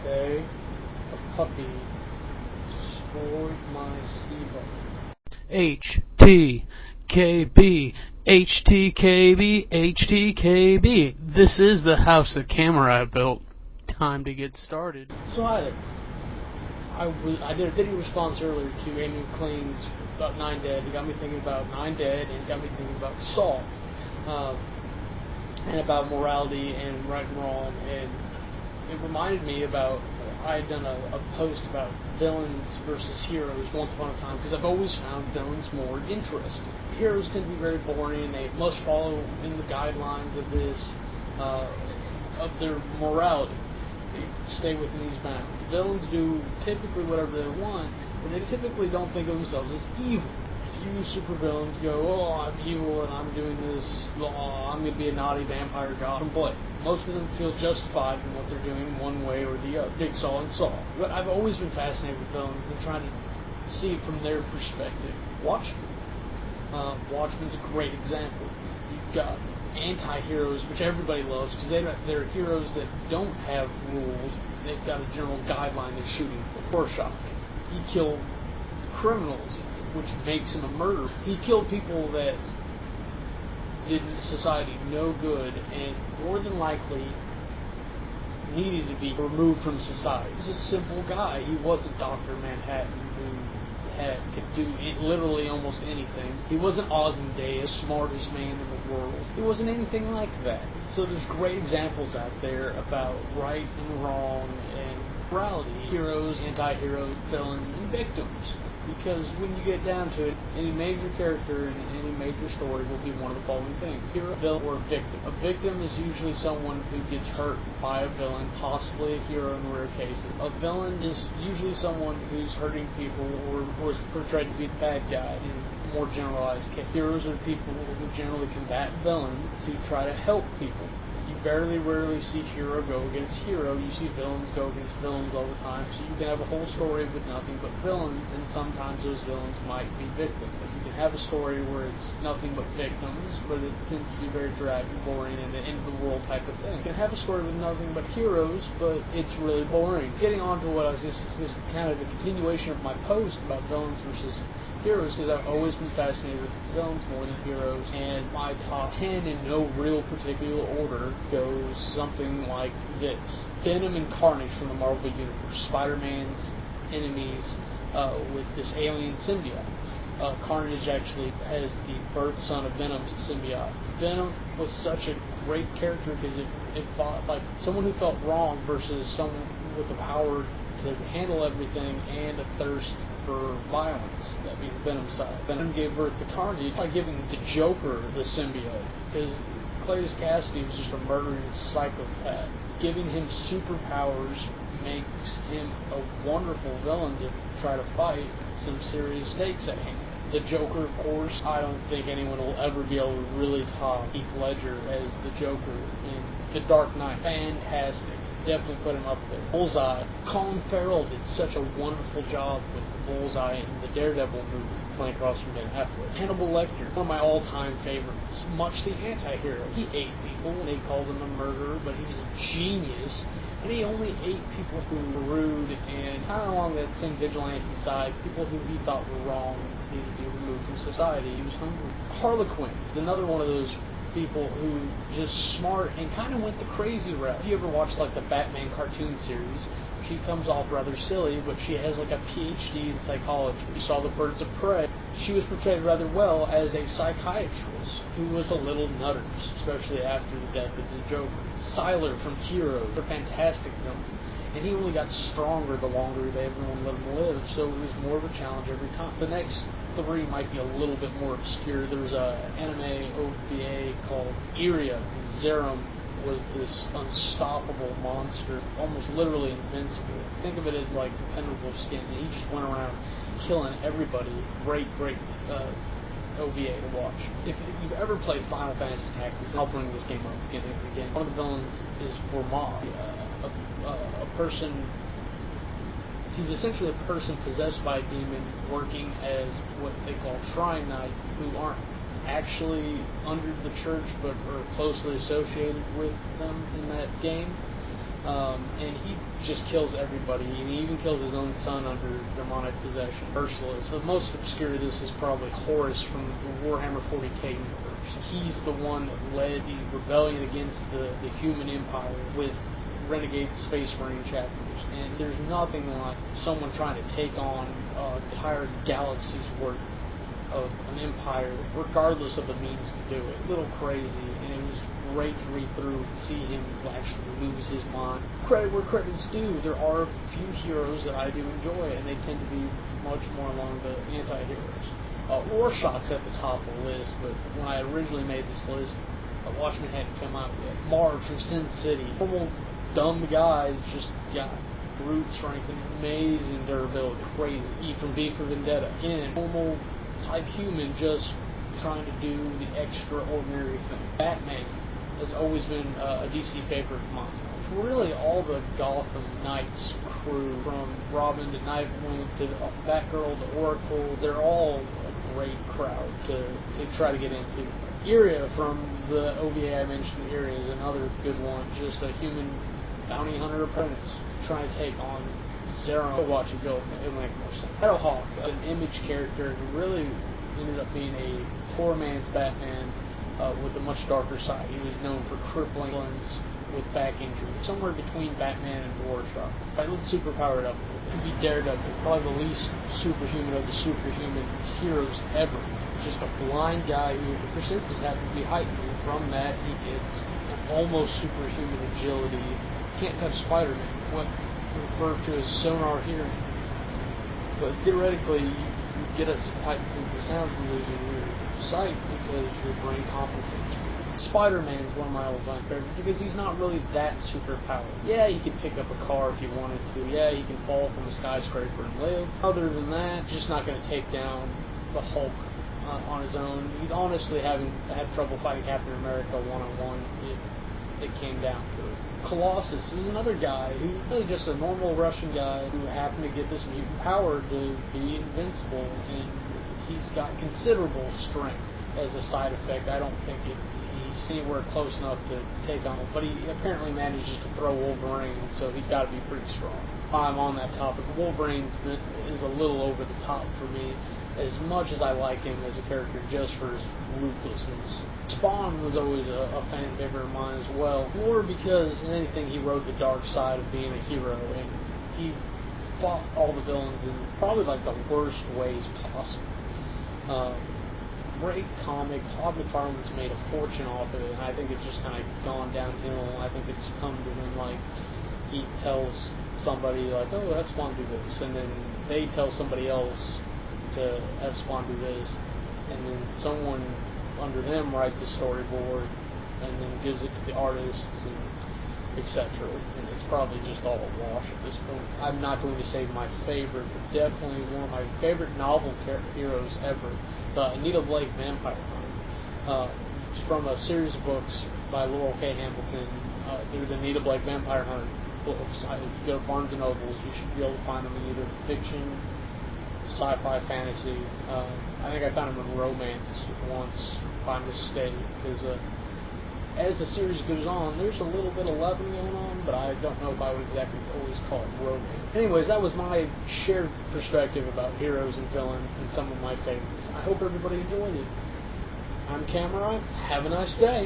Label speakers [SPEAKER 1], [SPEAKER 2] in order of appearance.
[SPEAKER 1] Today, a puppy destroyed my SIBA. HTKB, HTKB, HTKB. This is the house that Kamurai built. Time to get started. So I did a video response earlier to Amy McLean's about 9 Dead. It got me thinking about 9 Dead, and it got me thinking about Saw, and about morality and right and wrong, and it reminded me about, I had done a post about villains versus heroes once upon a time, because I've always found villains more interesting. Heroes tend to be very boring, and they must follow in the guidelines of this, of their morality. They stay within these bounds. Villains do typically whatever they want, but they typically don't think of themselves as evil. Few supervillains go, oh, I'm evil and I'm doing this, oh, I'm going to be a naughty vampire god and play. Most of them feel justified in what they're doing one way or the other. Big Saw and Saw. But I've always been fascinated with villains and trying to see it from their perspective. Watchmen. Watchmen's a great example. You've got anti-heroes, which everybody loves, because they're heroes that don't have rules. They've got a general guideline they're shooting. Rorschach. He killed criminals, which makes him a murderer. He killed people that did society no good and more than likely needed to be removed from society. He was a simple guy. He wasn't Dr. Manhattan, who could do literally almost anything. He wasn't Ozymandias, the smartest man in the world. He wasn't anything like that. So there's great examples out there about right and wrong and morality. Heroes, anti-heroes, villains, and victims. Because when you get down to it, any major character in any major story will be one of the following things: hero, villain, or a victim. A victim is usually someone who gets hurt by a villain, possibly a hero in rare cases. A villain is usually someone who's hurting people or is portrayed to be the bad guy in more generalized cases. Heroes are people who generally combat villains to try to help people. You rarely see hero go against hero. You see villains go against villains all the time. So you can have a whole story with nothing but villains, and sometimes those villains might be victims. Like you can have a story where it's nothing but victims, but it tends to be very drab and boring and an end-of-the-world type of thing. You can have a story with nothing but heroes, but it's really boring. Getting on to what I was just, this kind of the continuation of my post about villains versus heroes, because I've always been fascinated with villains more than heroes, and my top 10 in no real particular order goes something like this. Venom and Carnage from the Marvel Universe. Spider-Man's enemies with this alien symbiote. Carnage actually has the birth son of Venom's symbiote. Venom was such a great character because it fought like someone who felt wrong versus someone with the power to handle everything and a thirst for violence. That being Venom's side. Venom gave birth to Carnage by giving the Joker the symbiote, because Cletus Cassidy was just a murdering psychopath. Giving him superpowers makes him a wonderful villain to try to fight some serious stakes at hand. The Joker, of course, I don't think anyone will ever be able to really top Heath Ledger as the Joker in The Dark Knight. Fantastic. Definitely put him up there. Bullseye. Colin Farrell did such a wonderful job with Bullseye in the Daredevil movie, playing across from Ben Affleck. Hannibal Lecter, one of my all-time favorites. Much the anti-hero. He ate people, and they called him a murderer, but he was a genius, and he only ate people who were rude and kind of along that same vigilante side, people who he thought were wrong needed to be removed from society. He was hungry. Harlequin is another one of those people who just smart and kind of went the crazy route. If you ever watched like the Batman cartoon series, she comes off rather silly, but she has like a PhD in psychology. You saw The Birds of Prey. She was portrayed rather well as a psychiatrist who was a little nutter, especially after the death of the Joker. Sylar from Hero, a fantastic villain. And he only got stronger the longer everyone let him live, so it was more of a challenge every time. The next three might be a little bit more obscure. There was an anime OVA called Iria. Zerum was this unstoppable monster, almost literally invincible. Think of it as like impenetrable skin. He just went around killing everybody. Great OVA to watch. If you've ever played Final Fantasy Tactics, I'll bring this game up again and again. One of the villains is Gormod, a person. He's essentially a person possessed by a demon working as what they call shrine knights, who aren't actually under the church but are closely associated with them in that game. and he just kills everybody, and he even kills his own son under demonic possession, merciless. The most obscure of this is probably Horus from the Warhammer 40k universe. He's the one that led the rebellion against the human empire with renegade space marine chapters, and there's nothing like someone trying to take on an entire galaxy's worth of an empire, regardless of the means to do it. A little crazy, and it was great to read through and see him actually lose his mind. Credit where credit's due. There are a few heroes that I do enjoy, and they tend to be much more along the anti-heroes. Rorschach's at the top of the list, but when I originally made this list, Watchmen hadn't come out yet. Marv from Sin City, normal dumb guy, just got brute strength and amazing durability, crazy. E from V for Vendetta, again, normal type human, just trying to do the extraordinary thing. Batman has always been a DC favorite of mine. Really, all the Gotham Knights crew, from Robin to Nightwing to Batgirl to Oracle, they're all a great crowd to try to get into. Iria from the OVA I mentioned, Iria is another good one. Just a human bounty hunter apprentice trying to take on Zero. Watch it go, it'll make more sense. Shadowhawk, an Image character who really ended up being a poor man's Batman with a much darker side. He was known for crippling villains with back injury. Somewhere between Batman and Rorschach. Right, let's superpower it up. It could be Daredevil, probably the least superhuman of the superhuman heroes ever. Just a blind guy who, if your senses happen to be heightened, from that he gets an almost superhuman agility. Can't touch Spider-Man, what referred to as sonar hearing. But theoretically, you get a heightened sense of sound from losing your sight because your brain compensates. Spider-Man is one of my all-time favorites because he's not really that superpowered. Yeah, he can pick up a car if he wanted to. Yeah, he can fall from a skyscraper and live. Other than that, just not going to take down the Hulk on his own. He'd honestly have trouble fighting Captain America one-on-one if it came down to it. Colossus is another guy who's really just a normal Russian guy who happened to get this mutant power to be invincible, and he's got considerable strength as a side effect. I don't think he's anywhere close enough to take on him, but he apparently manages to throw Wolverine, so he's got to be pretty strong. I'm on that topic. Wolverine is a little over the top for me, as much as I like him as a character just for his ruthlessness. Spawn was always a fan favorite of mine as well, more because in anything he rode the dark side of being a hero, and he fought all the villains in probably like the worst ways possible. Great comic. Todd McFarlane's made a fortune off of it, and I think it's just kind of gone downhill. I think it's come to him like he tells somebody like, oh, have Spawn do this, and then they tell somebody else to have Spawn do this, and then someone under them writes a storyboard and then gives it to the artists and etc. And it's probably just all a wash at this point. I'm not going to say my favorite, but definitely one of my favorite novel heroes ever. Anita Blake, Vampire Hunter. It's from a series of books by Laurel K. Hamilton. They're the Anita Blake Vampire Hunter books. If you go to Barnes & Nobles, you should be able to find them in either fiction, sci-fi, fantasy. I think I found them in romance once by mistake, because as the series goes on, there's a little bit of loving going on, but I don't know if I would exactly always call it romance. Anyways, that was my shared perspective about heroes and villains and some of my favorites. I hope everybody enjoyed it. I'm Kamurai. Have a nice day.